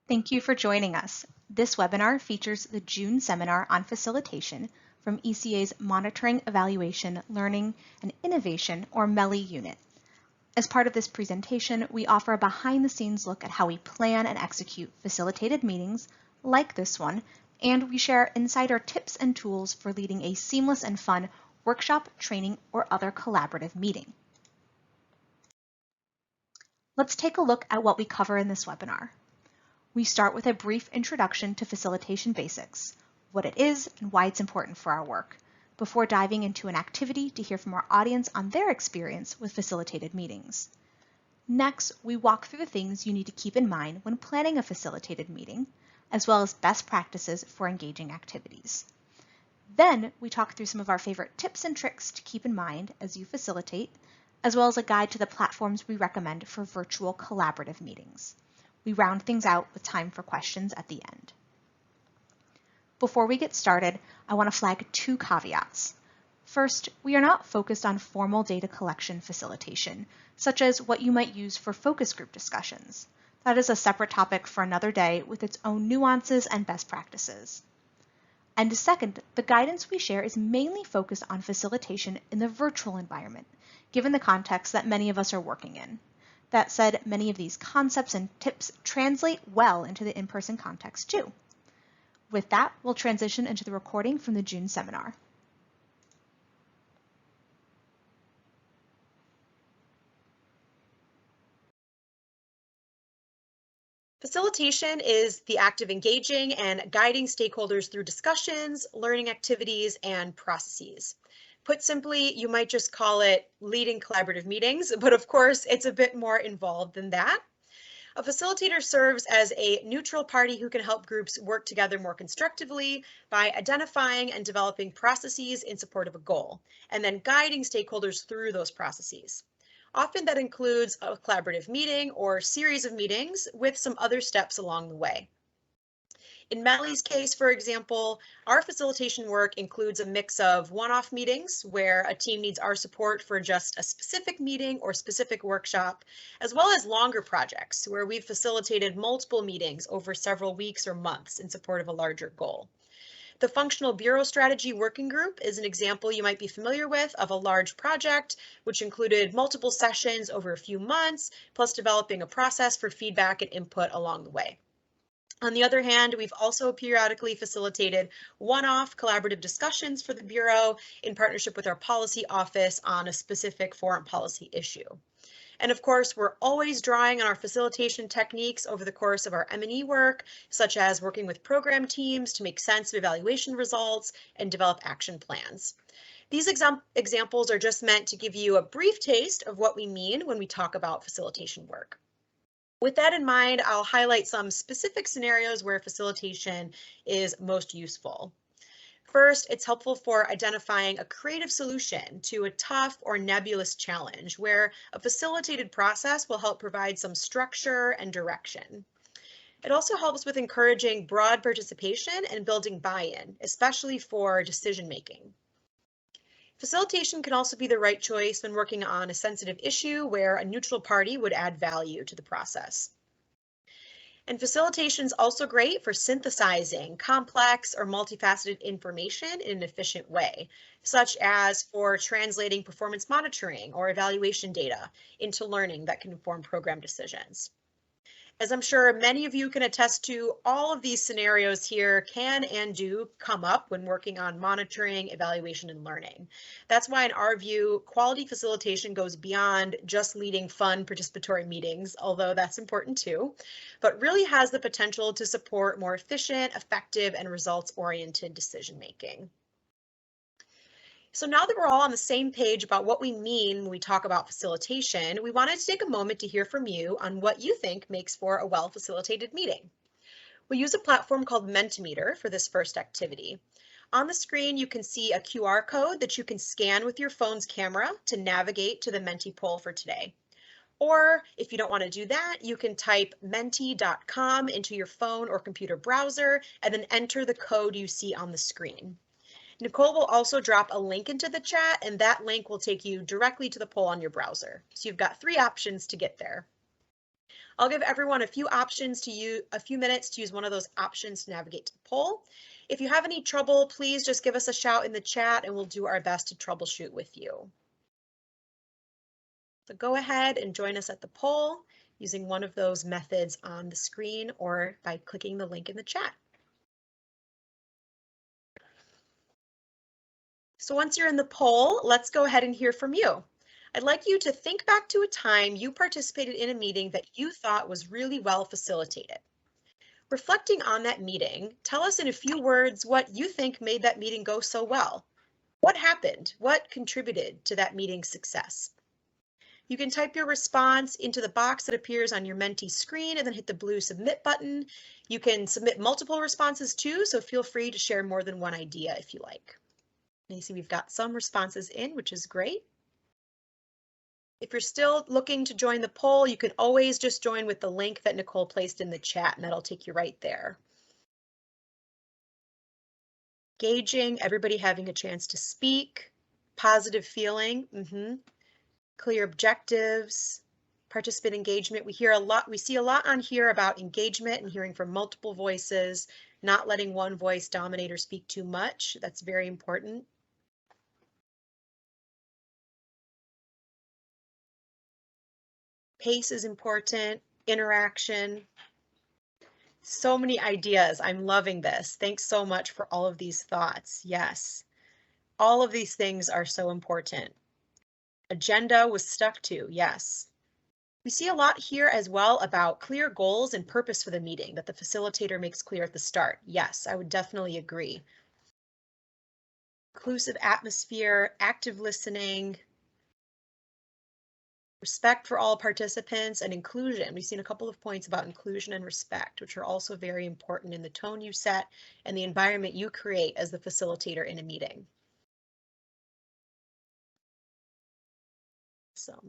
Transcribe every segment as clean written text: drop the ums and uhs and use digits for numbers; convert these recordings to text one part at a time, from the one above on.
Thank you for joining us. This webinar features the June seminar on facilitation from ECA's Monitoring, Evaluation, Learning, and Innovation, or MELI unit. As part of this presentation, we offer a behind-the-scenes look at how we plan and execute facilitated meetings like this one, and we share insider tips and tools for leading a seamless and fun workshop, training, or other collaborative meeting. Let's take a look at what we cover in this webinar. We start with a brief introduction to Facilitation Basics, what it is and why it's important for our work, before diving into an activity to hear from our audience on their experience with facilitated meetings. Next, we walk through the things you need to keep in mind when planning a facilitated meeting, as well as best practices for engaging activities. Then, we talk through some of our favorite tips and tricks to keep in mind as you facilitate, as well as a guide to the platforms we recommend for virtual collaborative meetings. We round things out with time for questions at the end. Before we get started, I want to flag two caveats. First, we are not focused on formal data collection facilitation, such as what you might use for focus group discussions. That is a separate topic for another day with its own nuances and best practices. And second, the guidance we share is mainly focused on facilitation in the virtual environment, given the context that many of us are working in. That said, many of these concepts and tips translate well into the in-person context too. With that, we'll transition into the recording from the June seminar. Facilitation is the act of engaging and guiding stakeholders through discussions, learning activities, and processes. Put simply, you might just call it leading collaborative meetings, but of course, it's a bit more involved than that. A facilitator serves as a neutral party who can help groups work together more constructively by identifying and developing processes in support of a goal, and then guiding stakeholders through those processes. Often that includes a collaborative meeting or series of meetings with some other steps along the way. In MELI's case, for example, our facilitation work includes a mix of one-off meetings where a team needs our support for just a specific meeting or specific workshop, as well as longer projects where we've facilitated multiple meetings over several weeks or months in support of a larger goal. The Functional Bureau Strategy Working Group is an example you might be familiar with of a large project, which included multiple sessions over a few months, plus developing a process for feedback and input along the way. On the other hand, we've also periodically facilitated one-off collaborative discussions for the Bureau in partnership with our policy office on a specific foreign policy issue. And of course, we're always drawing on our facilitation techniques over the course of our M&E work, such as working with program teams to make sense of evaluation results and develop action plans. These examples are just meant to give you a brief taste of what we mean when we talk about facilitation work. With that in mind, I'll highlight some specific scenarios where facilitation is most useful. First, it's helpful for identifying a creative solution to a tough or nebulous challenge where a facilitated process will help provide some structure and direction. It also helps with encouraging broad participation and building buy-in, especially for decision-making. Facilitation can also be the right choice when working on a sensitive issue where a neutral party would add value to the process. And facilitation is also great for synthesizing complex or multifaceted information in an efficient way, such as for translating performance monitoring or evaluation data into learning that can inform program decisions. As I'm sure many of you can attest to, all of these scenarios here can and do come up when working on monitoring, evaluation, and learning. That's why, in our view, quality facilitation goes beyond just leading fun participatory meetings, although that's important too, but really has the potential to support more efficient, effective, and results-oriented decision-making. So now that we're all on the same page about what we mean when we talk about facilitation, we wanted to take a moment to hear from you on what you think makes for a well-facilitated meeting. We use a platform called Mentimeter for this first activity. On the screen, you can see a QR code that you can scan with your phone's camera to navigate to the Menti poll for today. Or if you don't want to do that, you can type menti.com into your phone or computer browser and then enter the code you see on the screen. Nicole will also drop a link into the chat, and that link will take you directly to the poll on your browser. So you've got 3 options to get there. I'll give everyone a few options to use, a few minutes to use one of those options to navigate to the poll. If you have any trouble, please just give us a shout in the chat and we'll do our best to troubleshoot with you. So go ahead and join us at the poll using one of those methods on the screen or by clicking the link in the chat. So once you're in the poll, let's go ahead and hear from you. I'd like you to think back to a time you participated in a meeting that you thought was really well facilitated. Reflecting on that meeting, tell us in a few words what you think made that meeting go so well. What happened? What contributed to that meeting's success? You can type your response into the box that appears on your Menti screen and then hit the blue submit button. You can submit multiple responses too, so feel free to share more than one idea if you like. And you see we've got some responses in, which is great. If you're still looking to join the poll, you can always just join with the link that Nicole placed in the chat and that'll take you right there. Engaging, everybody having a chance to speak, positive feeling, clear objectives, participant engagement. We see a lot on here about engagement and hearing from multiple voices, not letting one voice dominate or speak too much. That's very important. Pace is important, interaction. So many ideas. I'm loving this. Thanks so much for all of these thoughts. Yes, all of these things are so important. Agenda was stuck to, yes. We see a lot here as well about clear goals and purpose for the meeting that the facilitator makes clear at the start. Yes, I would definitely agree. Inclusive atmosphere, active listening, respect for all participants, and inclusion. We've seen a couple of points about inclusion and respect, which are also very important in the tone you set and the environment you create as the facilitator in a meeting. So,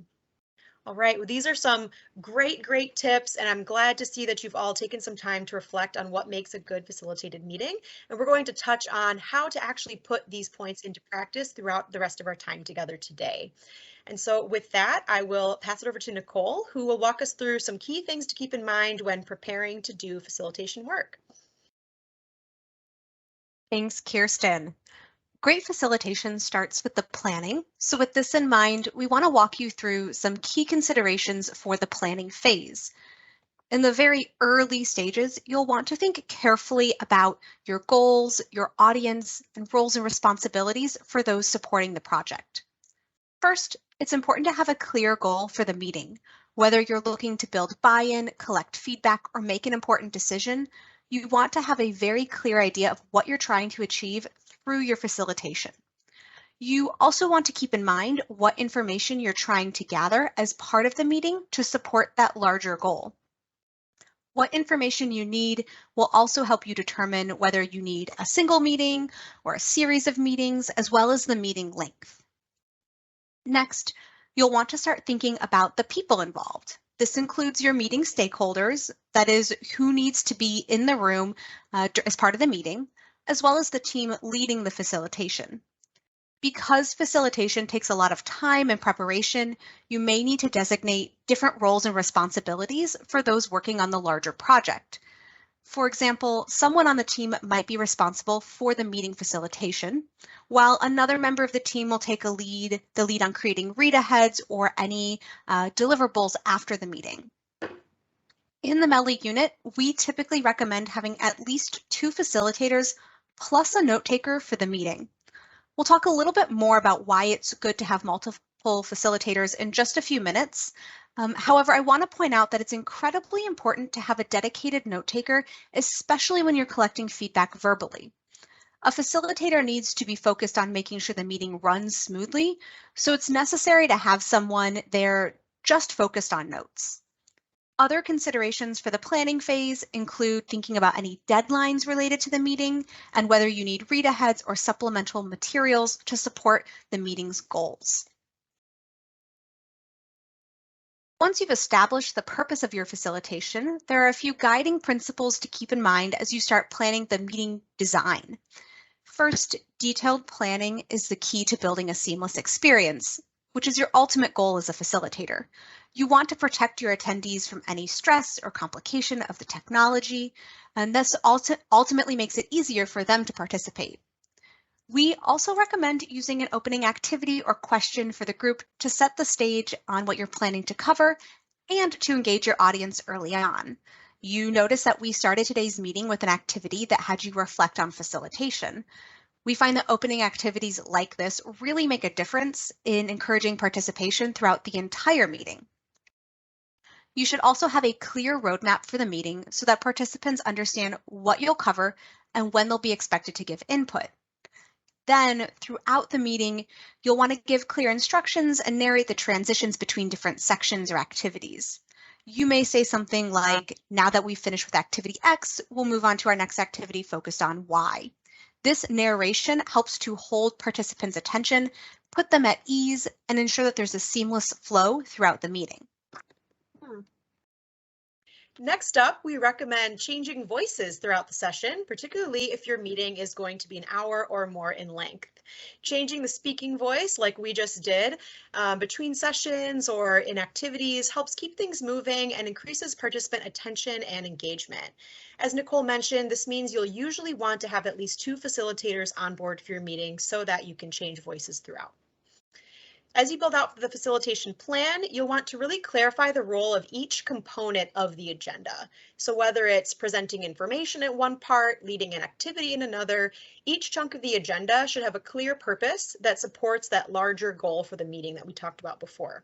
all right, well, these are some great tips, and I'm glad to see that you've all taken some time to reflect on what makes a good facilitated meeting. And we're going to touch on how to actually put these points into practice throughout the rest of our time together today. And so with that, I will pass it over to Nicole, who will walk us through some key things to keep in mind when preparing to do facilitation work. Thanks, Kirsten. Great facilitation starts with the planning. So with this in mind, we want to walk you through some key considerations for the planning phase. In the very early stages, you'll want to think carefully about your goals, your audience, and roles and responsibilities for those supporting the project. First, it's important to have a clear goal for the meeting. Whether you're looking to build buy-in, collect feedback, or make an important decision, you want to have a very clear idea of what you're trying to achieve through your facilitation. You also want to keep in mind what information you're trying to gather as part of the meeting to support that larger goal. What information you need will also help you determine whether you need a single meeting or a series of meetings, as well as the meeting length. Next, you'll want to start thinking about the people involved. This includes your meeting stakeholders, that is, who needs to be in the room as part of the meeting, as well as the team leading the facilitation. Because facilitation takes a lot of time and preparation, you may need to designate different roles and responsibilities for those working on the larger project. For example, someone on the team might be responsible for the meeting facilitation, while another member of the team will take the lead on creating read-aheads or any deliverables after the meeting. In the MELI unit, we typically recommend having at least 2 facilitators plus a note taker for the meeting. We'll talk a little bit more about why it's good to have multiple facilitators in just a few minutes. However, I want to point out that it's incredibly important to have a dedicated note taker, especially when you're collecting feedback verbally. A facilitator needs to be focused on making sure the meeting runs smoothly, so it's necessary to have someone there just focused on notes. Other considerations for the planning phase include thinking about any deadlines related to the meeting and whether you need read-aheads or supplemental materials to support the meeting's goals. Once you've established the purpose of your facilitation, there are a few guiding principles to keep in mind as you start planning the meeting design. First, detailed planning is the key to building a seamless experience. which is your ultimate goal as a facilitator. You want to protect your attendees from any stress or complication of the technology, and this ultimately makes it easier for them to participate. We also recommend using an opening activity or question for the group to set the stage on what you're planning to cover and to engage your audience early on. You notice that we started today's meeting with an activity that had you reflect on facilitation. We find that opening activities like this really make a difference in encouraging participation throughout the entire meeting. You should also have a clear roadmap for the meeting so that participants understand what you'll cover and when they'll be expected to give input. Then, throughout the meeting, you'll want to give clear instructions and narrate the transitions between different sections or activities. You may say something like, now that we've finished with activity X, we'll move on to our next activity focused on Y. This narration helps to hold participants' attention, put them at ease, and ensure that there's a seamless flow throughout the meeting. Next up, we recommend changing voices throughout the session, particularly if your meeting is going to be an hour or more in length. Changing the speaking voice, like we just did, between sessions or in activities helps keep things moving and increases participant attention and engagement. As Nicole mentioned, this means you'll usually want to have at least 2 facilitators on board for your meeting so that you can change voices throughout. As you build out the facilitation plan, you'll want to really clarify the role of each component of the agenda. So whether it's presenting information in one part, leading an activity in another, each chunk of the agenda should have a clear purpose that supports that larger goal for the meeting that we talked about before.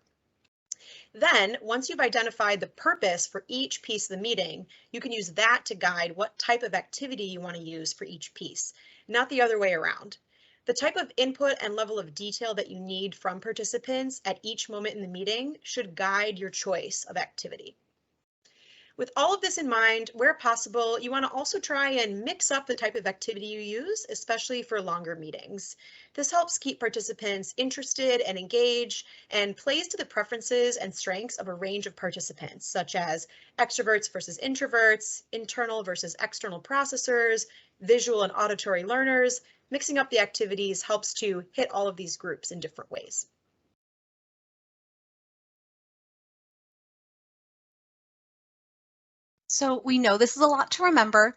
Then, once you've identified the purpose for each piece of the meeting, you can use that to guide what type of activity you want to use for each piece, not the other way around. The type of input and level of detail that you need from participants at each moment in the meeting should guide your choice of activity. With all of this in mind, where possible, you want to also try and mix up the type of activity you use, especially for longer meetings. This helps keep participants interested and engaged and plays to the preferences and strengths of a range of participants, such as extroverts versus introverts, internal versus external processors, visual and auditory learners. Mixing up the activities helps to hit all of these groups in different ways. So we know this is a lot to remember,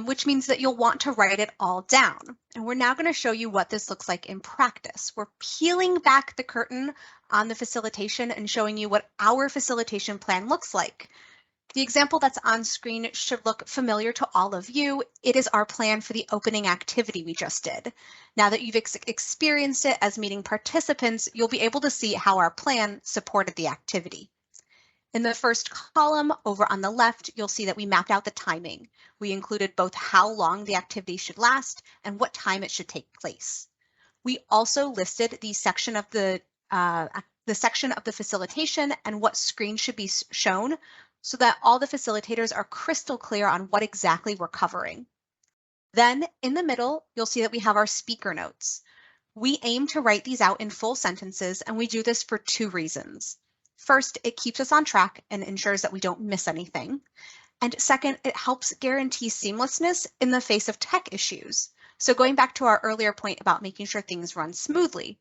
which means that you'll want to write it all down. And we're now going to show you what this looks like in practice. We're peeling back the curtain on the facilitation and showing you what our facilitation plan looks like. The example that's on screen should look familiar to all of you. It is our plan for the opening activity we just did. Now that you've experienced it as meeting participants, you'll be able to see how our plan supported the activity. In the first column over on the left, you'll see that we mapped out the timing. We included both how long the activity should last and what time it should take place. We also listed the section of the facilitation and what screen should be shown so that all the facilitators are crystal clear on what exactly we're covering. Then in the middle, you'll see that we have our speaker notes. We aim to write these out in full sentences, and we do this for 2 reasons. First, it keeps us on track and ensures that we don't miss anything. And second, it helps guarantee seamlessness in the face of tech issues. So going back to our earlier point about making sure things run smoothly,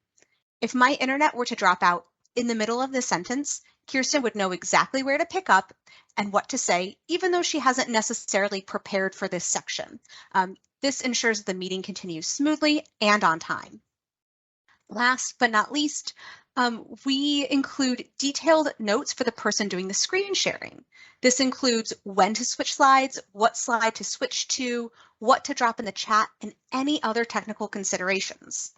if my internet were to drop out in the middle of the sentence, Kirsten would know exactly where to pick up and what to say, even though she hasn't necessarily prepared for this section. This ensures the meeting continues smoothly and on time. Last but not least, we include detailed notes for the person doing the screen sharing. This includes when to switch slides, what slide to switch to, what to drop in the chat, and any other technical considerations.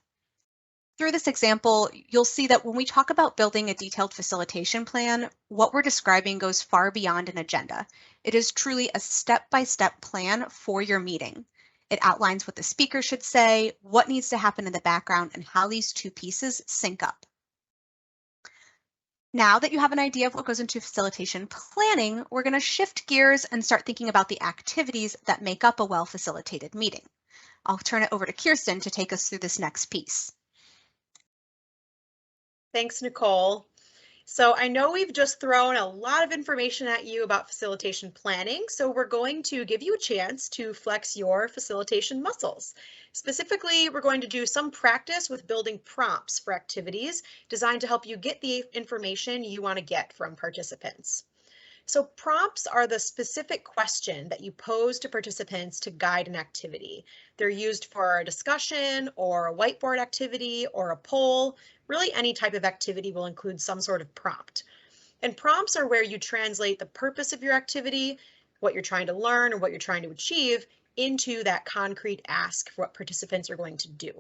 Through this example, you'll see that when we talk about building a detailed facilitation plan, what we're describing goes far beyond an agenda. It is truly a step-by-step plan for your meeting. It outlines what the speaker should say, what needs to happen in the background, and how these 2 pieces sync up. Now that you have an idea of what goes into facilitation planning, we're going to shift gears and start thinking about the activities that make up a well-facilitated meeting. I'll turn it over to Kirsten to take us through this next piece. Thanks, Nicole. So I know we've just thrown a lot of information at you about facilitation planning, so we're going to give you a chance to flex your facilitation muscles. Specifically, we're going to do some practice with building prompts for activities designed to help you get the information you want to get from participants. So prompts are the specific question that you pose to participants to guide an activity. They're used for a discussion or a whiteboard activity or a poll. Really, any type of activity will include some sort of prompt. And prompts are where you translate the purpose of your activity, what you're trying to learn or what you're trying to achieve, into that concrete ask for what participants are going to do.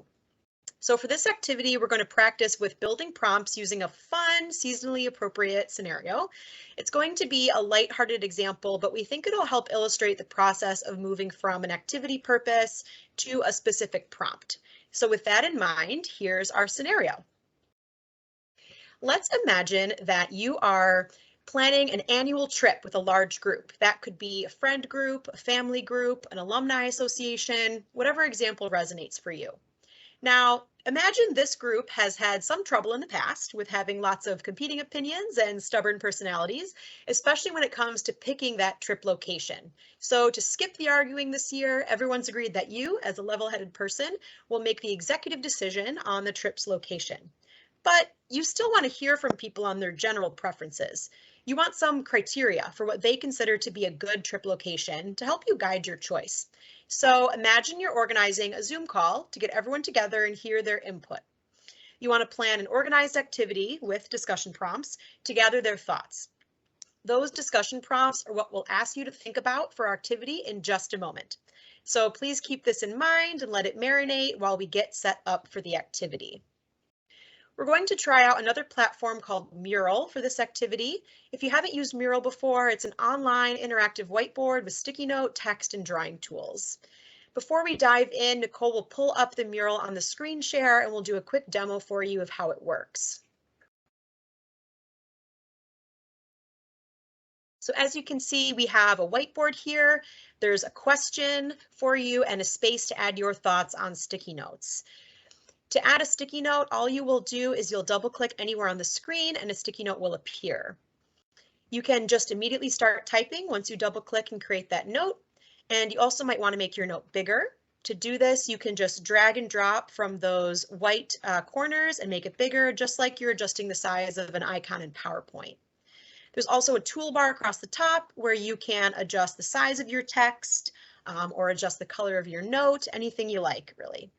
So for this activity, we're going to practice with building prompts using a fun, seasonally appropriate scenario. It's going to be a lighthearted example, but we think it'll help illustrate the process of moving from an activity purpose to a specific prompt. So with that in mind, here's our scenario. Let's imagine that you are planning an annual trip with a large group. That could be a friend group, a family group, an alumni association, whatever example resonates for you. Now, imagine this group has had some trouble in the past with having lots of competing opinions and stubborn personalities, especially when it comes to picking that trip location. So to skip the arguing this year, everyone's agreed that you, as a level-headed person, will make the executive decision on the trip's location. But you still want to hear from people on their general preferences. You want some criteria for what they consider to be a good trip location to help you guide your choice. So imagine you're organizing a Zoom call to get everyone together and hear their input. You want to plan an organized activity with discussion prompts to gather their thoughts. Those discussion prompts are what we'll ask you to think about for our activity in just a moment. So please keep this in mind and let it marinate while we get set up for the activity. We're going to try out another platform called Mural for this activity. If you haven't used Mural before, it's an online interactive whiteboard with sticky note, text, and drawing tools. Before we dive in, Nicole will pull up the mural on the screen share and we'll do a quick demo for you of how it works. So as you can see, we have a whiteboard here. There's a question for you and a space to add your thoughts on sticky notes. To add a sticky note, all you will do is you'll double click anywhere on the screen and a sticky note will appear. You can just immediately start typing once you double click and create that note. And you also might want to make your note bigger. To do this, you can just drag and drop from those white corners and make it bigger, just like you're adjusting the size of an icon in PowerPoint. There's also a toolbar across the top where you can adjust the size of your text or adjust the color of your note, anything you like, really.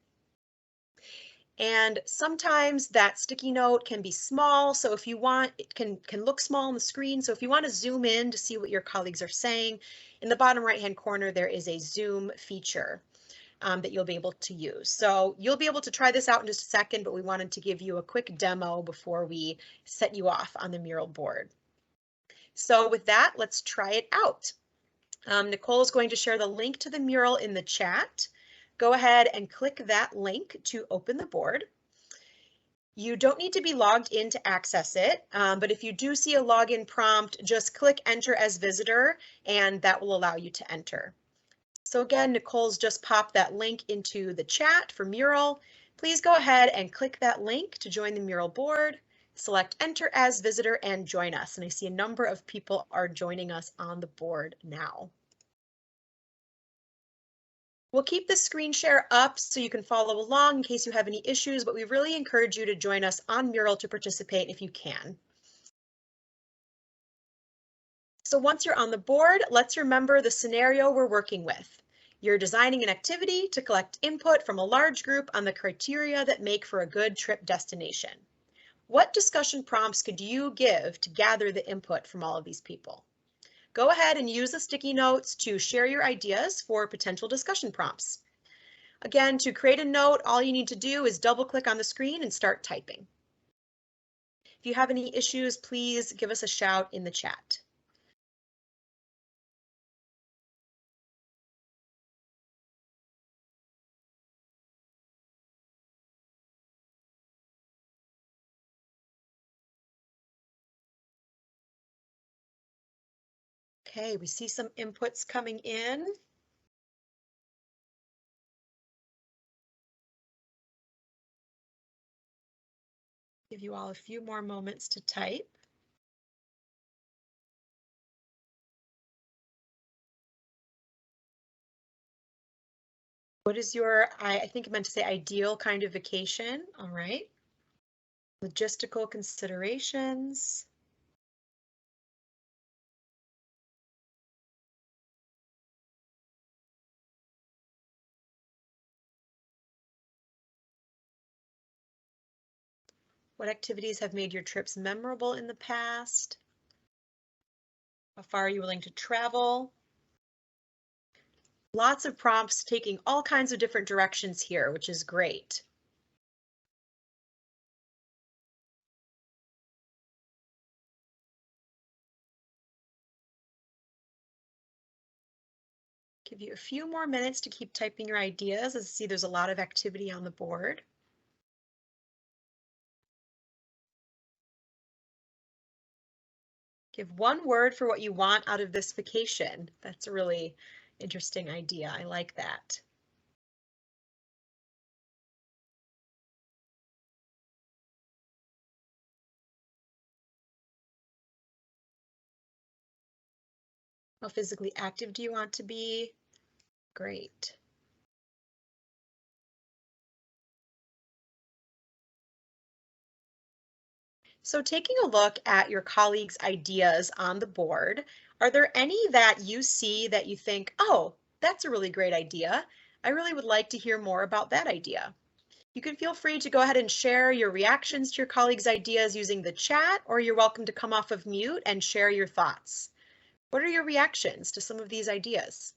And sometimes that sticky note can be small, so if you want, it can look small on the screen. So if you want to zoom in to see what your colleagues are saying, in the bottom right-hand corner, there is a zoom feature that you'll be able to use. So you'll be able to try this out in just a second, but we wanted to give you a quick demo before we set you off on the mural board. So with that, let's try it out. Nicole is going to share the link to the mural in the chat. Go ahead and click that link to open the board. You don't need to be logged in to access it, but if you do see a login prompt, just click enter as visitor and that will allow you to enter. So again, Nicole's just popped that link into the chat for Mural. Please go ahead and click that link to join the Mural board, select enter as visitor and join us. And I see a number of people are joining us on the board now. We'll keep the screen share up so you can follow along in case you have any issues, but we really encourage you to join us on Mural to participate if you can. So once you're on the board, let's remember the scenario we're working with. You're designing an activity to collect input from a large group on the criteria that make for a good trip destination. What discussion prompts could you give to gather the input from all of these people? Go ahead and use the sticky notes to share your ideas for potential discussion prompts. Again, to create a note, all you need to do is double click on the screen and start typing. If you have any issues, please give us a shout in the chat. Okay, we see some inputs coming in. Give you all a few more moments to type. What is your, I think I meant to say ideal kind of vacation. All right. Logistical considerations. What activities have made your trips memorable in the past? How far are you willing to travel? Lots of prompts taking all kinds of different directions here, which is great. Give you a few more minutes to keep typing your ideas. As you see, there's a lot of activity on the board. Give one word for what you want out of this vacation. That's a really interesting idea. I like that. How physically active do you want to be? Great. So taking a look at your colleagues' ideas on the board, are there any that you see that you think, oh, that's a really great idea. I really would like to hear more about that idea. You can feel free to go ahead and share your reactions to your colleagues' ideas using the chat, or you're welcome to come off of mute and share your thoughts. What are your reactions to some of these ideas?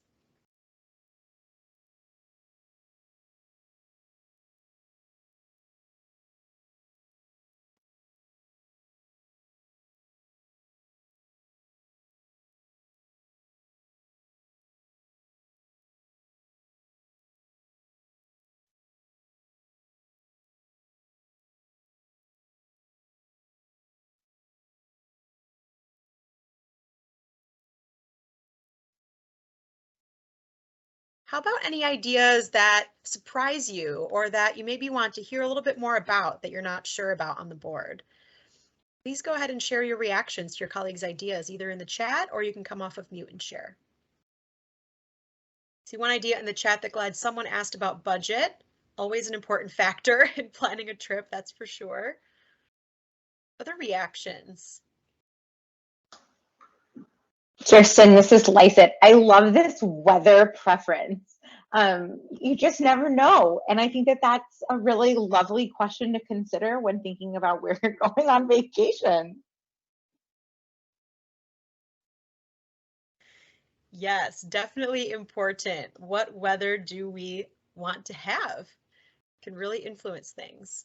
How about any ideas that surprise you or that you maybe want to hear a little bit more about that you're not sure about on the board? Please go ahead and share your reactions to your colleagues' ideas, either in the chat or you can come off of mute and share. See one idea in the chat that glad someone asked about budget. Always an important factor in planning a trip, that's for sure. Other reactions? Kirsten, this is Lysette. I love this weather preference. You just never know. And I think that that's a really lovely question to consider when thinking about where you're going on vacation. Yes, definitely important. What weather do we want to have? Can really influence things.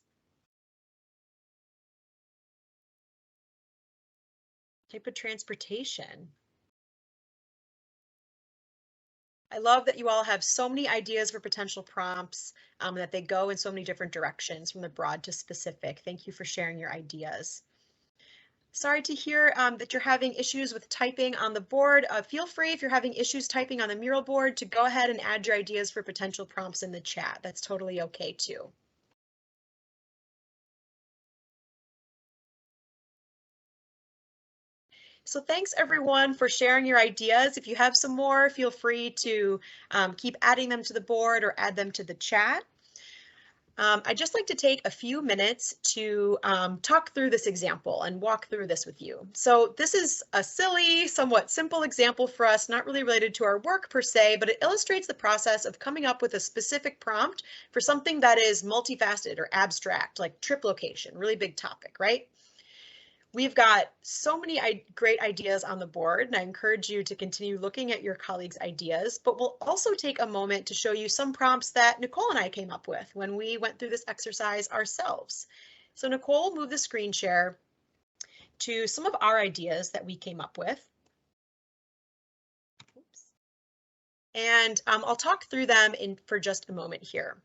Type of transportation. I love that you all have so many ideas for potential prompts, that they go in so many different directions from the broad to specific. Thank you for sharing your ideas. Sorry to hear that you're having issues with typing on the board. Feel free, if you're having issues typing on the mural board, to go ahead and add your ideas for potential prompts in the chat. That's totally okay too. So thanks everyone for sharing your ideas. If you have some more, feel free to keep adding them to the board or add them to the chat. I'd just like to take a few minutes to talk through this example and walk through this with you. So this is a silly, somewhat simple example for us, not really related to our work per se, but it illustrates the process of coming up with a specific prompt for something that is multifaceted or abstract, like trip location, really big topic, right? We've got so many great ideas on the board, and I encourage you to continue looking at your colleagues' ideas, but we'll also take a moment to show you some prompts that Nicole and I came up with when we went through this exercise ourselves. So Nicole, move the screen share to some of our ideas that we came up with. Oops. And I'll talk through them for just a moment here.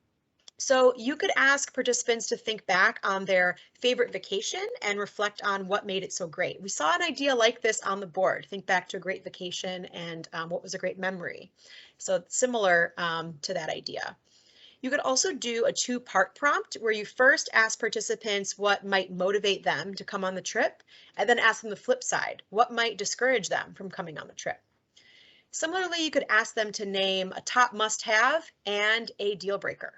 So you could ask participants to think back on their favorite vacation and reflect on what made it so great. We saw an idea like this on the board. Think back to a great vacation and what was a great memory. So similar to that idea. You could also do a two-part prompt where you first ask participants what might motivate them to come on the trip, and then ask them the flip side, what might discourage them from coming on the trip. Similarly, you could ask them to name a top must-have and a deal breaker.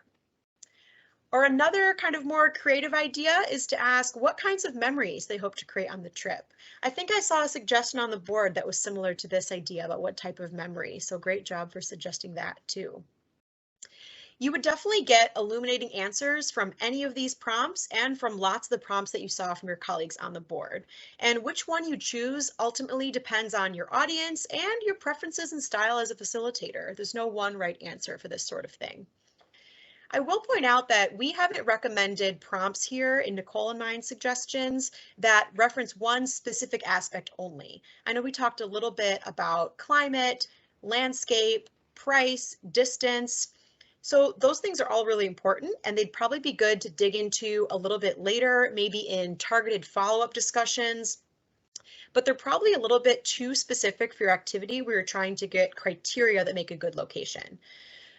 Or another kind of more creative idea is to ask what kinds of memories they hope to create on the trip. I think I saw a suggestion on the board that was similar to this idea about what type of memory, so great job for suggesting that too. You would definitely get illuminating answers from any of these prompts and from lots of the prompts that you saw from your colleagues on the board. And which one you choose ultimately depends on your audience and your preferences and style as a facilitator. There's no one right answer for this sort of thing. I will point out that we haven't recommended prompts here in Nicole and mine's suggestions that reference one specific aspect only. I know we talked a little bit about climate, landscape, price, distance. So those things are all really important, and they'd probably be good to dig into a little bit later, maybe in targeted follow-up discussions. But they're probably a little bit too specific for your activity where you're trying to get criteria that make a good location.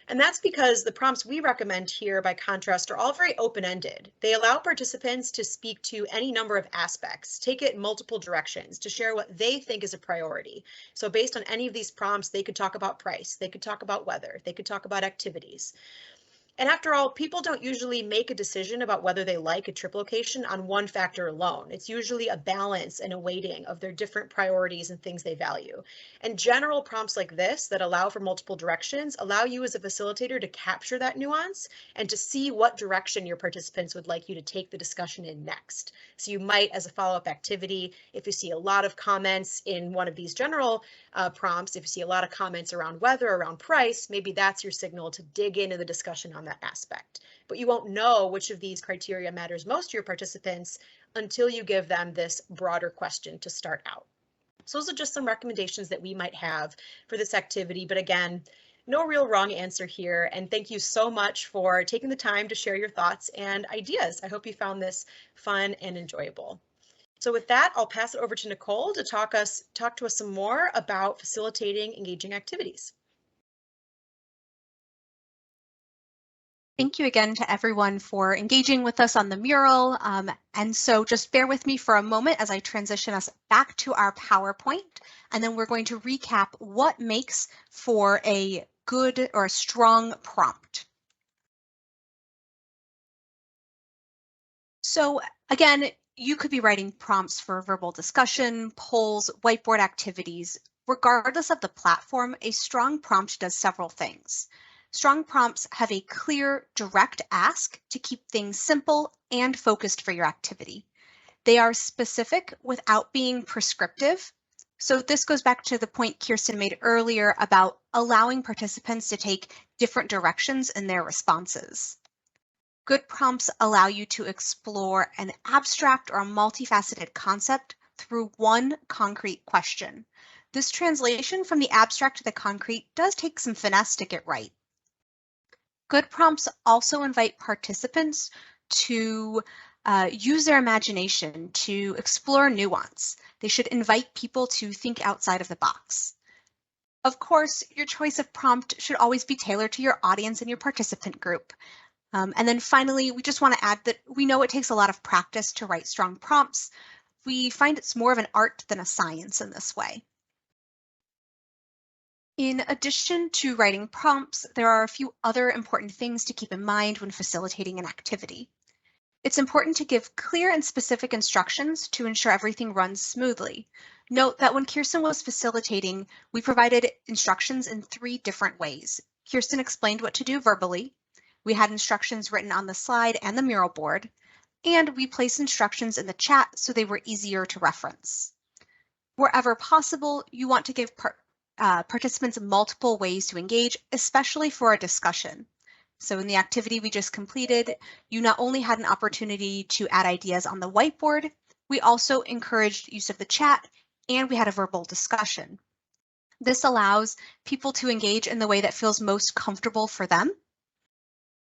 And that's because the prompts we recommend here, by contrast, are all very open-ended. They allow participants to speak to any number of aspects, take it in multiple directions, to share what they think is a priority. So based on any of these prompts, they could talk about price, they could talk about weather, they could talk about activities. And after all, people don't usually make a decision about whether they like a trip location on one factor alone. It's usually a balance and a weighting of their different priorities and things they value. And general prompts like this that allow for multiple directions allow you as a facilitator to capture that nuance and to see what direction your participants would like you to take the discussion in next. So you might, as a follow-up activity, if you see a lot of comments in one of these general prompts, if you see a lot of comments around weather, around price, maybe that's your signal to dig into the discussion on that aspect. But you won't know which of these criteria matters most to your participants until you give them this broader question to start out. So those are just some recommendations that we might have for this activity. But again, no real wrong answer here. And thank you so much for taking the time to share your thoughts and ideas. I hope you found this fun and enjoyable. So with that, I'll pass it over to Nicole to talk to us some more about facilitating engaging activities. Thank you again to everyone for engaging with us on the mural. And so just bear with me for a moment as I transition us back to our PowerPoint, and then we're going to recap what makes for a good or a strong prompt. So again, you could be writing prompts for verbal discussion, polls, whiteboard activities. Regardless of the platform, a strong prompt does several things. Strong prompts have a clear, direct ask to keep things simple and focused for your activity. They are specific without being prescriptive. So this goes back to the point Kirsten made earlier about allowing participants to take different directions in their responses. Good prompts allow you to explore an abstract or a multifaceted concept through one concrete question. This translation from the abstract to the concrete does take some finesse to get right. Good prompts also invite participants to use their imagination to explore nuance. They should invite people to think outside of the box. Of course, your choice of prompt should always be tailored to your audience and your participant group. And then finally, we just want to add that we know it takes a lot of practice to write strong prompts. We find it's more of an art than a science in this way. In addition to writing prompts, there are a few other important things to keep in mind when facilitating an activity. It's important to give clear and specific instructions to ensure everything runs smoothly. Note that when Kirsten was facilitating, we provided instructions in 3 different ways. Kirsten explained what to do verbally. We had instructions written on the slide and the mural board, and we placed instructions in the chat so they were easier to reference. Wherever possible, you want to give participants multiple ways to engage, especially for a discussion. So in the activity we just completed, you not only had an opportunity to add ideas on the whiteboard, we also encouraged use of the chat, and we had a verbal discussion. This allows people to engage in the way that feels most comfortable for them.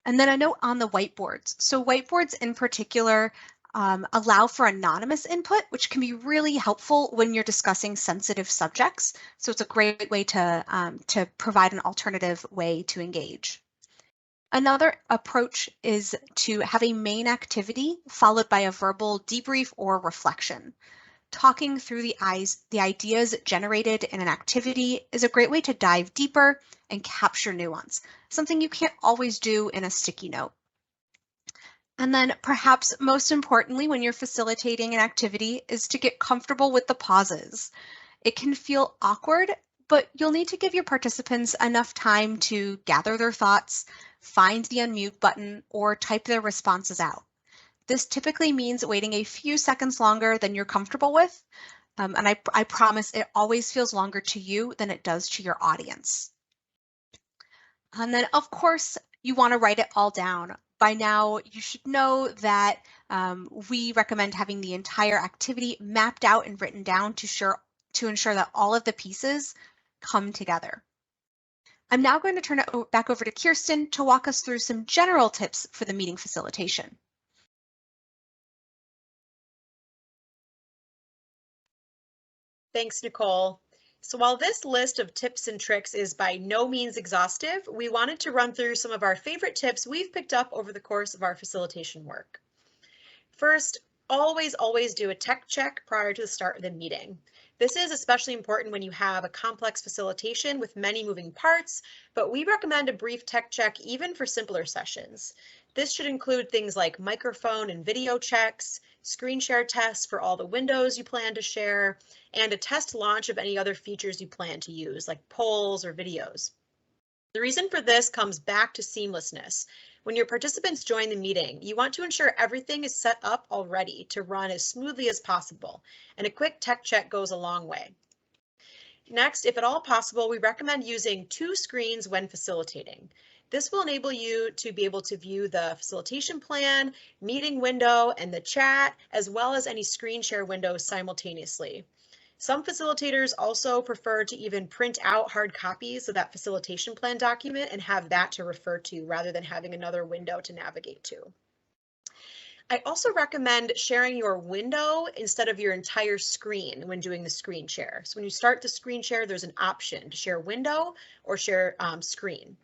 And then a note on the whiteboards. So whiteboards in particular allow for anonymous input, which can be really helpful when you're discussing sensitive subjects. So it's a great way to provide an alternative way to engage. Another approach is to have a main activity followed by a verbal debrief or reflection. talking through the ideas generated in an activity is a great way to dive deeper and capture nuance, something you can't always do in a sticky note. And then perhaps most importantly, when you're facilitating an activity, is to get comfortable with the pauses. It can feel awkward, but you'll need to give your participants enough time to gather their thoughts, find the unmute button, or type their responses out. This typically means waiting a few seconds longer than you're comfortable with, and I promise it always feels longer to you than it does to your audience. And then, of course, you want to write it all down. By now, you should know that we recommend having the entire activity mapped out and written down to ensure that all of the pieces come together. I'm now going to turn it back over to Kirsten to walk us through some general tips for the meeting facilitation. Thanks, Nicole. So while this list of tips and tricks is by no means exhaustive, we wanted to run through some of our favorite tips we've picked up over the course of our facilitation work. First, always do a tech check prior to the start of the meeting. This is especially important when you have a complex facilitation with many moving parts, but we recommend a brief tech check even for simpler sessions. This should include things like microphone and video checks, screen share tests for all the windows you plan to share, and a test launch of any other features you plan to use, like polls or videos. The reason for this comes back to seamlessness. When your participants join the meeting, you want to ensure everything is set up already to run as smoothly as possible, and a quick tech check goes a long way. Next, if at all possible, we recommend using 2 screens when facilitating. This will enable you to be able to view the facilitation plan, meeting window, and the chat, as well as any screen share windows simultaneously. Some facilitators also prefer to even print out hard copies of that facilitation plan document and have that to refer to rather than having another window to navigate to. I also recommend sharing your window instead of your entire screen when doing the screen share. So when you start the screen share, there's an option to share window or share screen.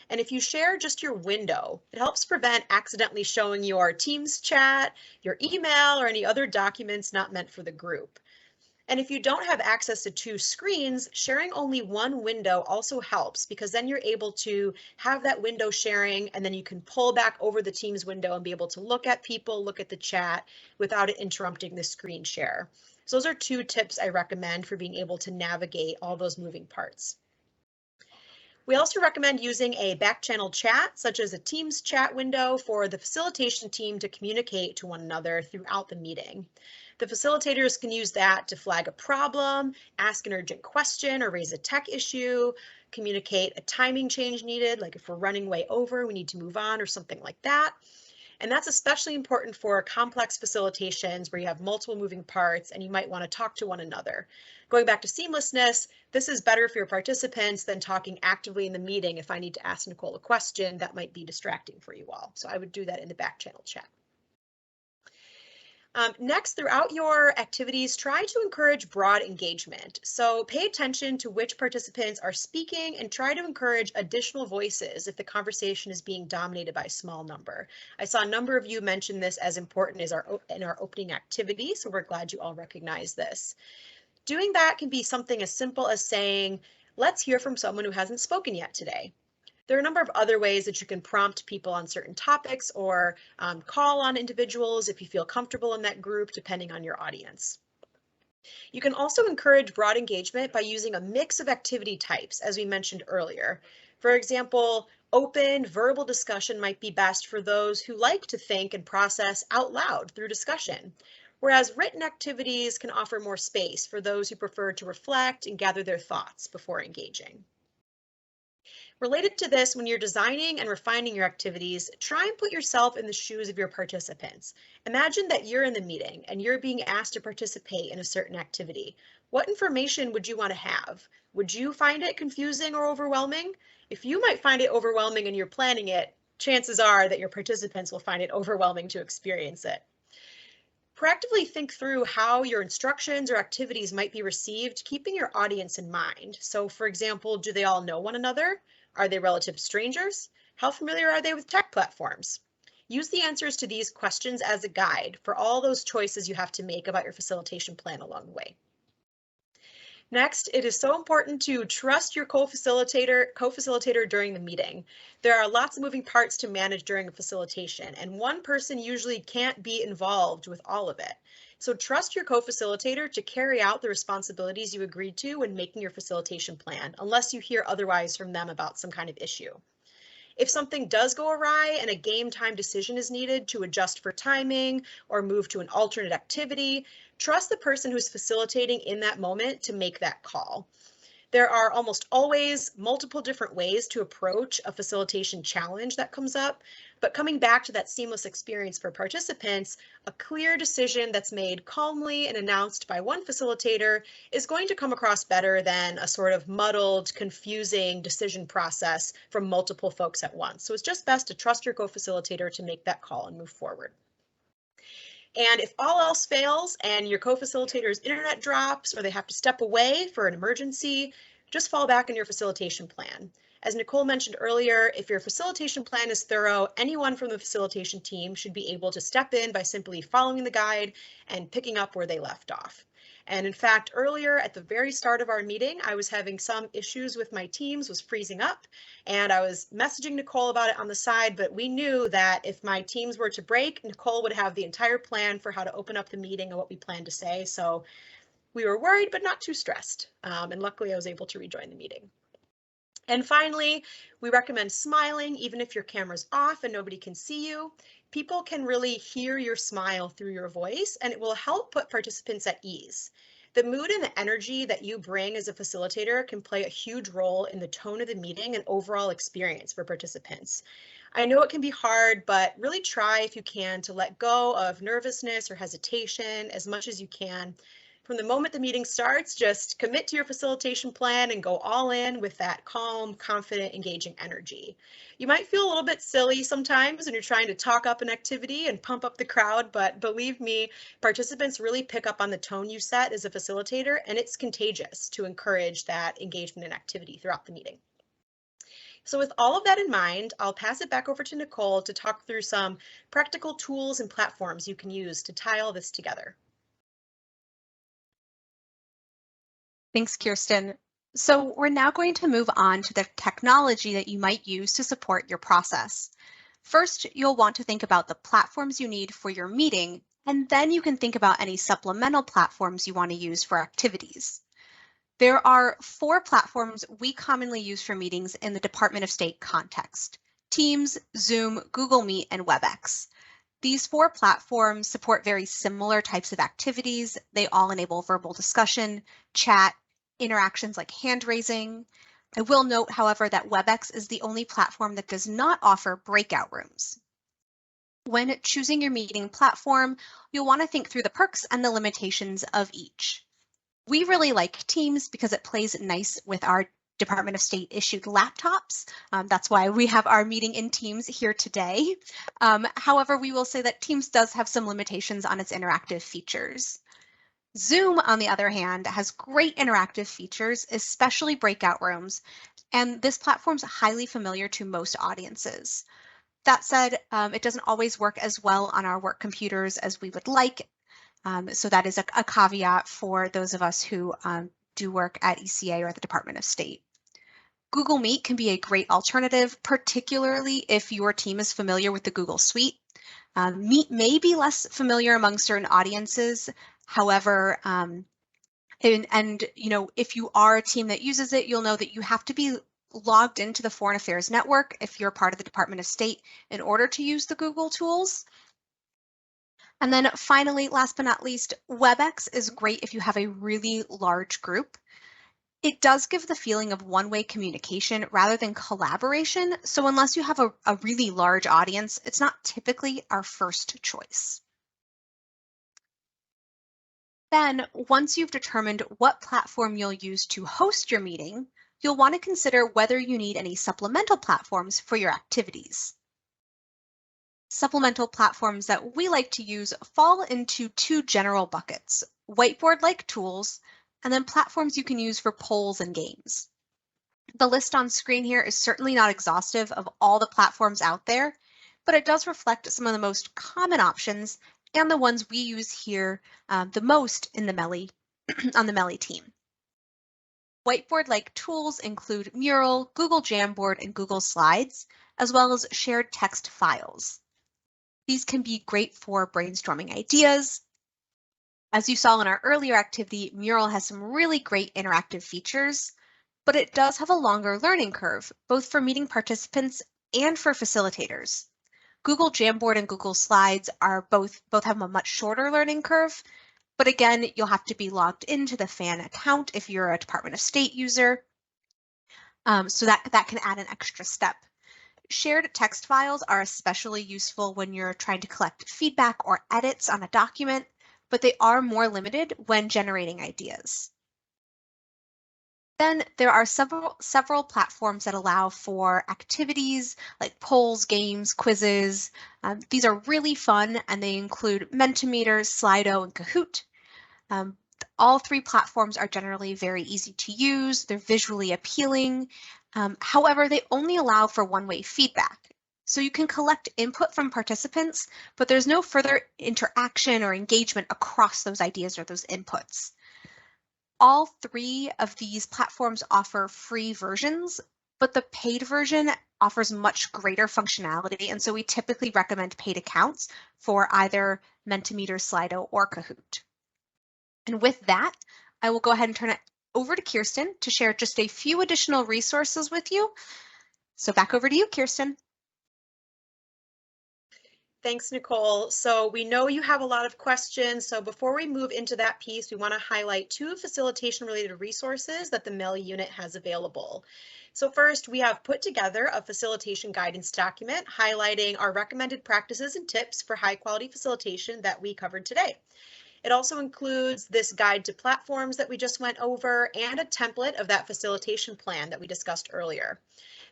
And if you share just your window, it helps prevent accidentally showing your Teams chat, your email, or any other documents not meant for the group. And if you don't have access to 2 screens, sharing only one window also helps, because then you're able to have that window sharing, and then you can pull back over the Teams window and be able to look at people, look at the chat without it interrupting the screen share. So those are 2 tips I recommend for being able to navigate all those moving parts. We also recommend using a back channel chat, such as a Teams chat window, for the facilitation team to communicate to one another throughout the meeting. The facilitators can use that to flag a problem, ask an urgent question, or raise a tech issue, communicate a timing change needed, like if we're running way over, we need to move on or something like that. And that's especially important for complex facilitations where you have multiple moving parts and you might want to talk to one another. Going back to seamlessness, this is better for your participants than talking actively in the meeting. If I need to ask Nicole a question, that might be distracting for you all. So I would do that in the back channel chat. Next, throughout your activities, try to encourage broad engagement. So pay attention to which participants are speaking and try to encourage additional voices if the conversation is being dominated by a small number. I saw a number of you mention this as important as in our opening activity, so we're glad you all recognize this. Doing that can be something as simple as saying, let's hear from someone who hasn't spoken yet today. There are a number of other ways that you can prompt people on certain topics or call on individuals if you feel comfortable in that group, depending on your audience. You can also encourage broad engagement by using a mix of activity types, as we mentioned earlier. For example, open verbal discussion might be best for those who like to think and process out loud through discussion, whereas written activities can offer more space for those who prefer to reflect and gather their thoughts before engaging. Related to this, when you're designing and refining your activities, try and put yourself in the shoes of your participants. Imagine that you're in the meeting and you're being asked to participate in a certain activity. What information would you want to have? Would you find it confusing or overwhelming? If you might find it overwhelming and you're planning it, chances are that your participants will find it overwhelming to experience it. Proactively think through how your instructions or activities might be received, keeping your audience in mind. So, for example, do they all know one another? Are they relative strangers? How familiar are they with tech platforms? Use the answers to these questions as a guide for all those choices you have to make about your facilitation plan along the way. Next, it is so important to trust your co-facilitator during the meeting. There are lots of moving parts to manage during a facilitation, and one person usually can't be involved with all of it. So trust your co-facilitator to carry out the responsibilities you agreed to when making your facilitation plan, unless you hear otherwise from them about some kind of issue. If something does go awry and a game time decision is needed to adjust for timing or move to an alternate activity, trust the person who's facilitating in that moment to make that call. There are almost always multiple different ways to approach a facilitation challenge that comes up, but coming back to that seamless experience for participants, a clear decision that's made calmly and announced by one facilitator is going to come across better than a sort of muddled, confusing decision process from multiple folks at once. So it's just best to trust your co-facilitator to make that call and move forward. And if all else fails and your co-facilitator's internet drops or they have to step away for an emergency, just fall back on your facilitation plan. As Nicole mentioned earlier, if your facilitation plan is thorough, anyone from the facilitation team should be able to step in by simply following the guide and picking up where they left off. And in fact, earlier at the very start of our meeting, I was having some issues with my Teams, was freezing up, and I was messaging Nicole about it on the side, but we knew that if my Teams were to break, Nicole would have the entire plan for how to open up the meeting and what we planned to say. So we were worried, but not too stressed. And luckily I was able to rejoin the meeting. And finally, we recommend smiling even if your camera's off and nobody can see you. People can really hear your smile through your voice, and it will help put participants at ease. The mood and the energy that you bring as a facilitator can play a huge role in the tone of the meeting and overall experience for participants. I know it can be hard, but really try if you can to let go of nervousness or hesitation as much as you can. From the moment the meeting starts, just commit to your facilitation plan and go all in with that calm, confident, engaging energy. You might feel a little bit silly sometimes when you're trying to talk up an activity and pump up the crowd, but believe me, participants really pick up on the tone you set as a facilitator, and it's contagious to encourage that engagement and activity throughout the meeting. So with all of that in mind, I'll pass it back over to Nicole to talk through some practical tools and platforms you can use to tie all this together. Thanks, Kirsten. So we're now going to move on to the technology that you might use to support your process. First, you'll want to think about the platforms you need for your meeting, and then you can think about any supplemental platforms you want to use for activities. There are 4 platforms we commonly use for meetings in the Department of State context: Teams, Zoom, Google Meet, and WebEx. These 4 platforms support very similar types of activities. They all enable verbal discussion, chat, interactions like hand raising. I will note, however, that WebEx is the only platform that does not offer breakout rooms. When choosing your meeting platform, you'll want to think through the perks and the limitations of each. We really like Teams because it plays nice with our Department of State issued laptops. That's why we have our meeting in Teams here today. However, we will say that Teams does have some limitations on its interactive features. Zoom, on the other hand, has great interactive features, especially breakout rooms, and this platform's highly familiar to most audiences. That said, it doesn't always work as well on our work computers as we would like, so that is a caveat for those of us who do work at ECA or at the Department of State. Google Meet can be a great alternative, particularly if your team is familiar with the Google Suite. Meet may be less familiar among certain audiences. However, if you are a team that uses it, you'll know that you have to be logged into the Foreign Affairs Network if you're part of the Department of State in order to use the Google tools. And then finally, last but not least, WebEx is great if you have a really large group. It does give the feeling of one-way communication rather than collaboration. So unless you have a really large audience, it's not typically our first choice. Then, once you've determined what platform you'll use to host your meeting, you'll want to consider whether you need any supplemental platforms for your activities. Supplemental platforms that we like to use fall into 2 general buckets: whiteboard-like tools, and then platforms you can use for polls and games. The list on screen here is certainly not exhaustive of all the platforms out there, but it does reflect some of the most common options and the ones we use here the most in the MELI on the MELI team. Whiteboard-like tools include Mural, Google Jamboard, and Google Slides, as well as shared text files. These can be great for brainstorming ideas. As you saw in our earlier activity, Mural has some really great interactive features, but it does have a longer learning curve, both for meeting participants and for facilitators. Google Jamboard and Google Slides are both have a much shorter learning curve, but again, you'll have to be logged into the FAN account if you're a Department of State user, so that can add an extra step. Shared text files are especially useful when you're trying to collect feedback or edits on a document, but they are more limited when generating ideas. Then there are several platforms that allow for activities like polls, games, quizzes. These are really fun, and they include Mentimeter, Slido, and Kahoot. All three platforms are generally very easy to use. They're visually appealing. However, they only allow for one-way feedback. So you can collect input from participants, but there's no further interaction or engagement across those ideas or those inputs. All three of these platforms offer free versions, but the paid version offers much greater functionality, and so we typically recommend paid accounts for either Mentimeter, Slido, or Kahoot. And with that, I will go ahead and turn it over to Kirsten to share just a few additional resources with you. So back over to you, Kirsten. Thanks, Nicole. So we know you have a lot of questions. So before we move into that piece, we want to highlight 2 facilitation related resources that the MELI unit has available. So first, we have put together a facilitation guidance document highlighting our recommended practices and tips for high quality facilitation that we covered today. It also includes this guide to platforms that we just went over and a template of that facilitation plan that we discussed earlier.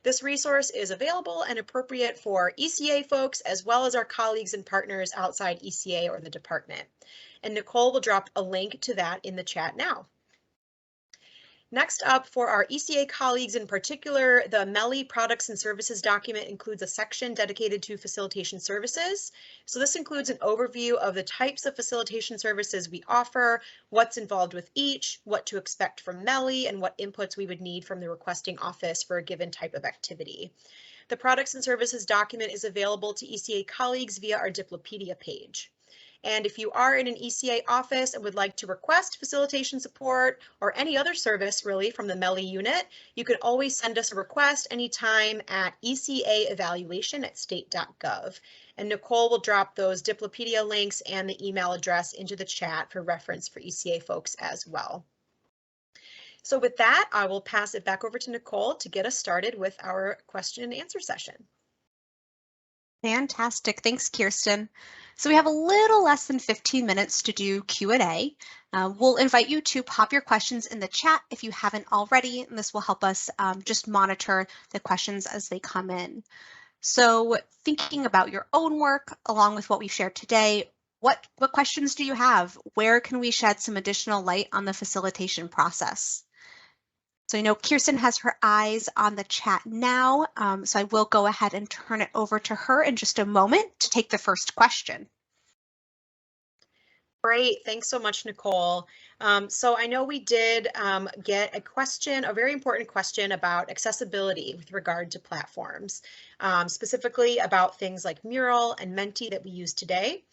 This resource is available and appropriate for ECA folks as well as our colleagues and partners outside ECA or the department. And Nicole will drop a link to that in the chat now. Next up, for our ECA colleagues in particular, the MELI products and services document includes a section dedicated to facilitation services. So this includes an overview of the types of facilitation services we offer, what's involved with each, what to expect from MELI, and what inputs we would need from the requesting office for a given type of activity. The products and services document is available to ECA colleagues via our Diplopedia page. And if you are in an ECA office and would like to request facilitation support or any other service really from the MELI unit, you can always send us a request anytime at ecaevaluation@state.gov. And Nicole will drop those Diplopedia links and the email address into the chat for reference for ECA folks as well. So with that, I will pass it back over to Nicole to get us started with our question and answer session. Fantastic. Thanks, Kirsten. So we have a little less than 15 minutes to do Q&A. We'll invite you to pop your questions in the chat if you haven't already, and this will help us just monitor the questions as they come in. So thinking about your own work along with what we've shared today, what questions do you have? Where can we shed some additional light on the facilitation process? So I know Kirsten has her eyes on the chat now, so I will go ahead and turn it over to her in just a moment to take the first question. Great, thanks so much, Nicole. So I know we did get a question, a very important question about accessibility with regard to platforms, specifically about things like Mural and Menti that we use today.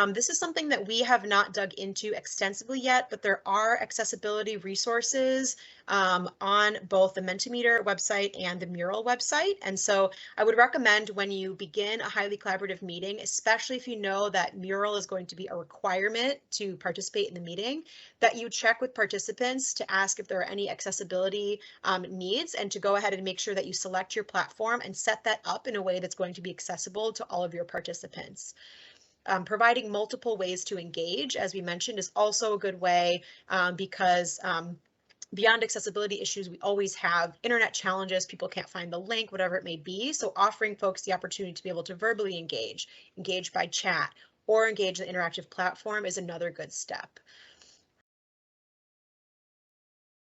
This is something that we have not dug into extensively yet, but there are accessibility resources on both the Mentimeter website and the Mural website. And so I would recommend when you begin a highly collaborative meeting, especially if you know that Mural is going to be a requirement to participate in the meeting, that you check with participants to ask if there are any accessibility needs and to go ahead and make sure that you select your platform and set that up in a way that's going to be accessible to all of your participants. Providing multiple ways to engage, as we mentioned, is also a good way because beyond accessibility issues, we always have internet challenges. People can't find the link, whatever it may be. So offering folks the opportunity to be able to verbally engage by chat, or engage in the interactive platform is another good step.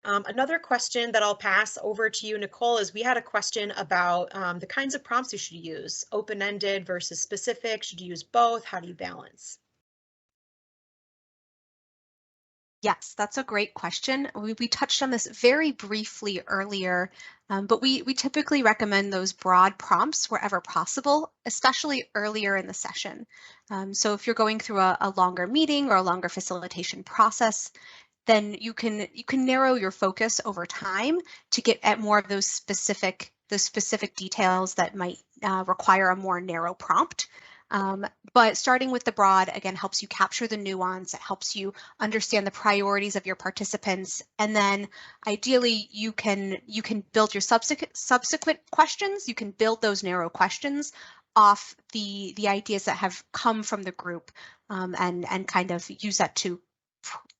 Another question that I'll pass over to you, Nicole, is we had a question about the kinds of prompts you should use, open-ended versus specific. Should you use both? How do you balance? Yes, that's a great question. We touched on this very briefly earlier, but we typically recommend those broad prompts wherever possible, especially earlier in the session. So if you're going through a longer meeting or a longer facilitation process, then you can narrow your focus over time to get at more of those specific details that might require a more narrow prompt. But starting with the broad, again, helps you capture the nuance. It helps you understand the priorities of your participants. And then ideally, you can build your subsequent questions. You can build those narrow questions off the ideas that have come from the group and kind of use that to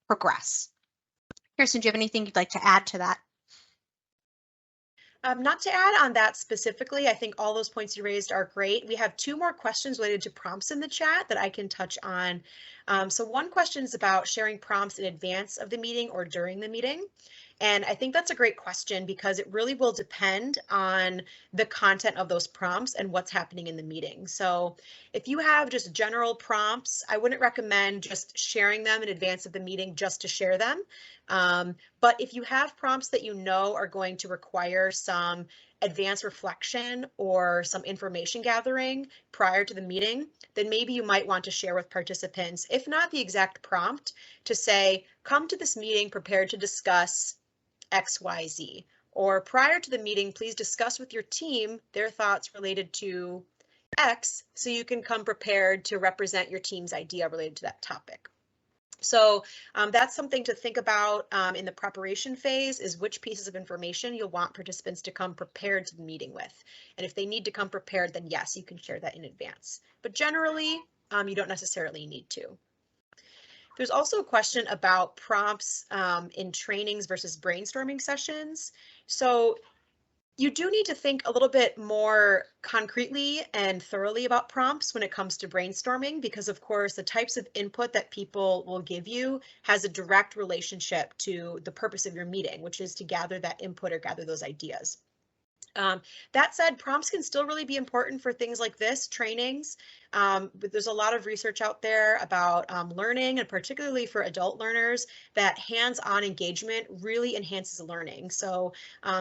progress. Kirsten, do you have anything you'd like to add to that? Not to add on that specifically, I think all those points you raised are great. We have 2 more questions related to prompts in the chat that I can touch on. So one question is about sharing prompts in advance of the meeting or during the meeting. And I think that's a great question because it really will depend on the content of those prompts and what's happening in the meeting. So if you have just general prompts, I wouldn't recommend just sharing them in advance of the meeting just to share them. But if you have prompts that you know are going to require some advanced reflection or some information gathering prior to the meeting, then maybe you might want to share with participants, if not the exact prompt, to say, come to this meeting prepared to discuss XYZ, or prior to the meeting, please discuss with your team their thoughts related to X so you can come prepared to represent your team's idea related to that topic. So that's something to think about in the preparation phase, is which pieces of information you'll want participants to come prepared to the meeting with. And if they need to come prepared, then yes, you can share that in advance. But generally, you don't necessarily need to. There's also a question about prompts in trainings versus brainstorming sessions. So you do need to think a little bit more concretely and thoroughly about prompts when it comes to brainstorming, because of course the types of input that people will give you has a direct relationship to the purpose of your meeting, which is to gather that input or gather those ideas. That said, prompts can still really be important for things like this, trainings. But there's a lot of research out there about learning, and particularly for adult learners, that hands-on engagement really enhances learning. So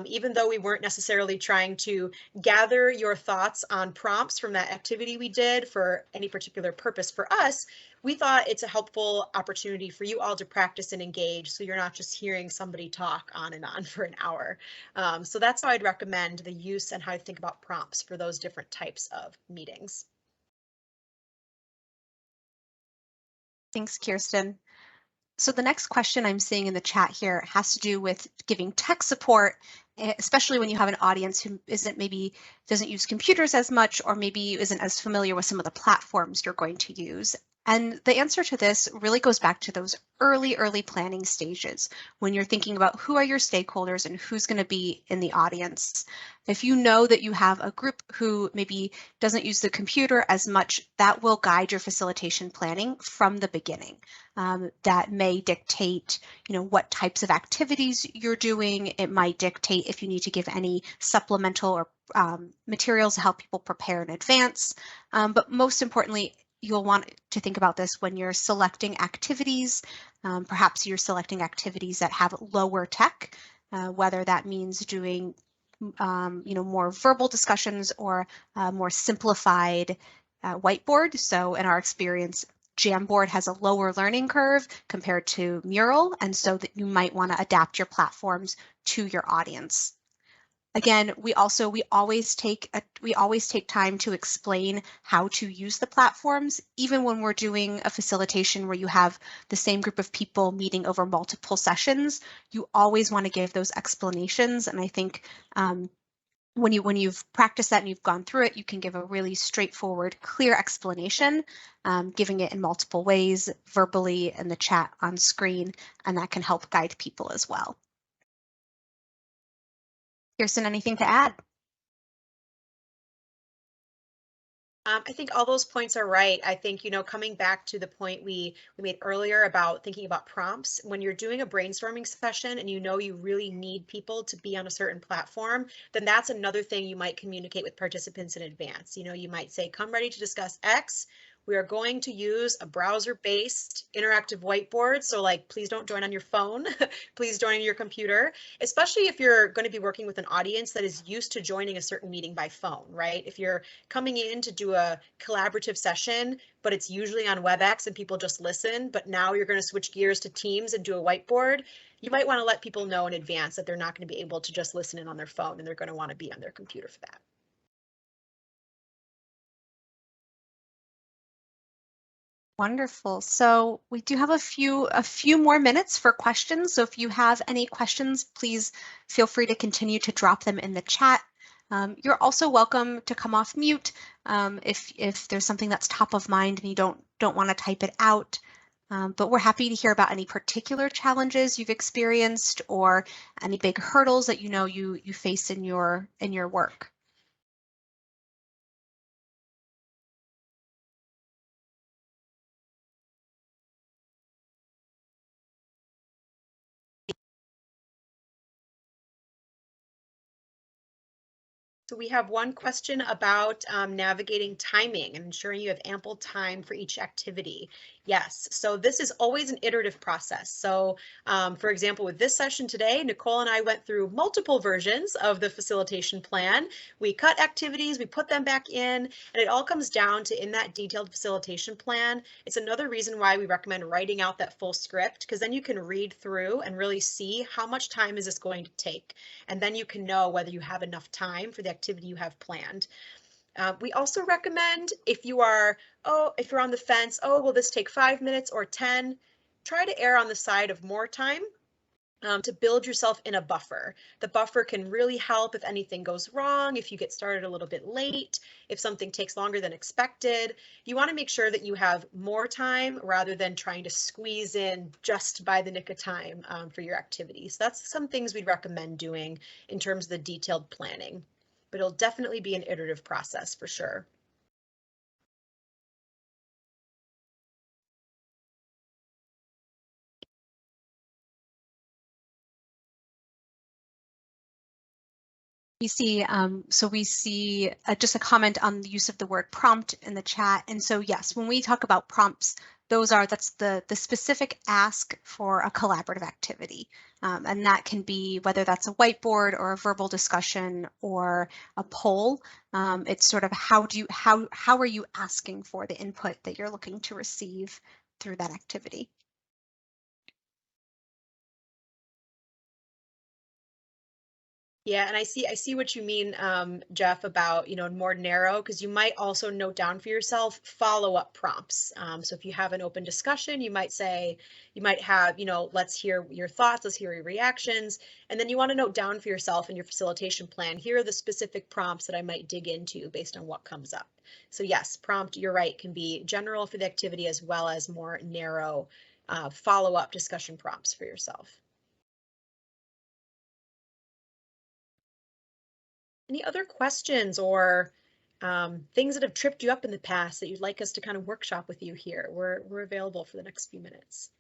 even though we weren't necessarily trying to gather your thoughts on prompts from that activity we did for any particular purpose for us, we thought it's a helpful opportunity for you all to practice and engage, so you're not just hearing somebody talk on and on for an hour. So that's how I'd recommend the use and how to think about prompts for those different types of meetings. Thanks, Kirsten. So the next question I'm seeing in the chat here has to do with giving tech support, especially when you have an audience who doesn't use computers as much, or maybe isn't as familiar with some of the platforms you're going to use. And the answer to this really goes back to those early planning stages when you're thinking about who are your stakeholders and who's going to be in the audience. If you know that you have a group who maybe doesn't use the computer as much, that will guide your facilitation planning from the beginning. That may dictate, what types of activities you're doing. It might dictate if you need to give any supplemental or materials to help people prepare in advance. But most importantly, you'll want to think about this when you're selecting activities. Perhaps you're selecting activities that have lower tech, whether that means doing more verbal discussions or more simplified whiteboard. So in our experience, Jamboard has a lower learning curve compared to Mural, and so that you might want to adapt your platforms to your audience. Again, we always take time to explain how to use the platforms, even when we're doing a facilitation where you have the same group of people meeting over multiple sessions. You always want to give those explanations, and I think when you've practiced that and you've gone through it, you can give a really straightforward, clear explanation, giving it in multiple ways, verbally, in the chat, on screen, and that can help guide people as well. Kirsten, anything to add? I think all those points are right. I think, coming back to the point we made earlier about thinking about prompts, when you're doing a brainstorming session and you really need people to be on a certain platform, then that's another thing you might communicate with participants in advance. You might say, come ready to discuss X. We are going to use a browser-based interactive whiteboard. So please don't join on your phone. Please join on your computer, especially if you're going to be working with an audience that is used to joining a certain meeting by phone, right? If you're coming in to do a collaborative session, but it's usually on WebEx and people just listen, but now you're going to switch gears to Teams and do a whiteboard, you might want to let people know in advance that they're not going to be able to just listen in on their phone and they're going to want to be on their computer for that. Wonderful. So we do have a few more minutes for questions. So if you have any questions, please feel free to continue to drop them in the chat. You're also welcome to come off mute if there's something that's top of mind and you don't want to type it out. But we're happy to hear about any particular challenges you've experienced or any big hurdles that you face in your work. So we have one question about navigating timing and ensuring you have ample time for each activity. Yes, so this is always an iterative process. So for example, with this session today, Nicole and I went through multiple versions of the facilitation plan. We cut activities, we put them back in, and it all comes down to in that detailed facilitation plan. It's another reason why we recommend writing out that full script, because then you can read through and really see how much time is this going to take. And then you can know whether you have enough time for the activity you have planned. We also recommend if you're on the fence, will this take 5 minutes or 10? Try to err on the side of more time to build yourself in a buffer. The buffer can really help if anything goes wrong, if you get started a little bit late, if something takes longer than expected. You want to make sure that you have more time rather than trying to squeeze in just by the nick of time for your activities. That's some things we'd recommend doing in terms of the detailed planning, but it'll definitely be an iterative process for sure. We see, just a comment on the use of the word prompt in the chat. And so yes, when we talk about prompts, that's the specific ask for a collaborative activity. And that can be whether that's a whiteboard or a verbal discussion or a poll. It's sort of how are you asking for the input that you're looking to receive through that activity? Yeah, and I see what you mean, Jeff, about, more narrow, because you might also note down for yourself follow-up prompts. So if you have an open discussion, you might have, let's hear your thoughts, let's hear your reactions, and then you want to note down for yourself in your facilitation plan, here are the specific prompts that I might dig into based on what comes up. So yes, prompt, you're right, can be general for the activity as well as more narrow follow-up discussion prompts for yourself. Any other questions or things that have tripped you up in the past that you'd like us to kind of workshop with you here? We're available for the next few minutes.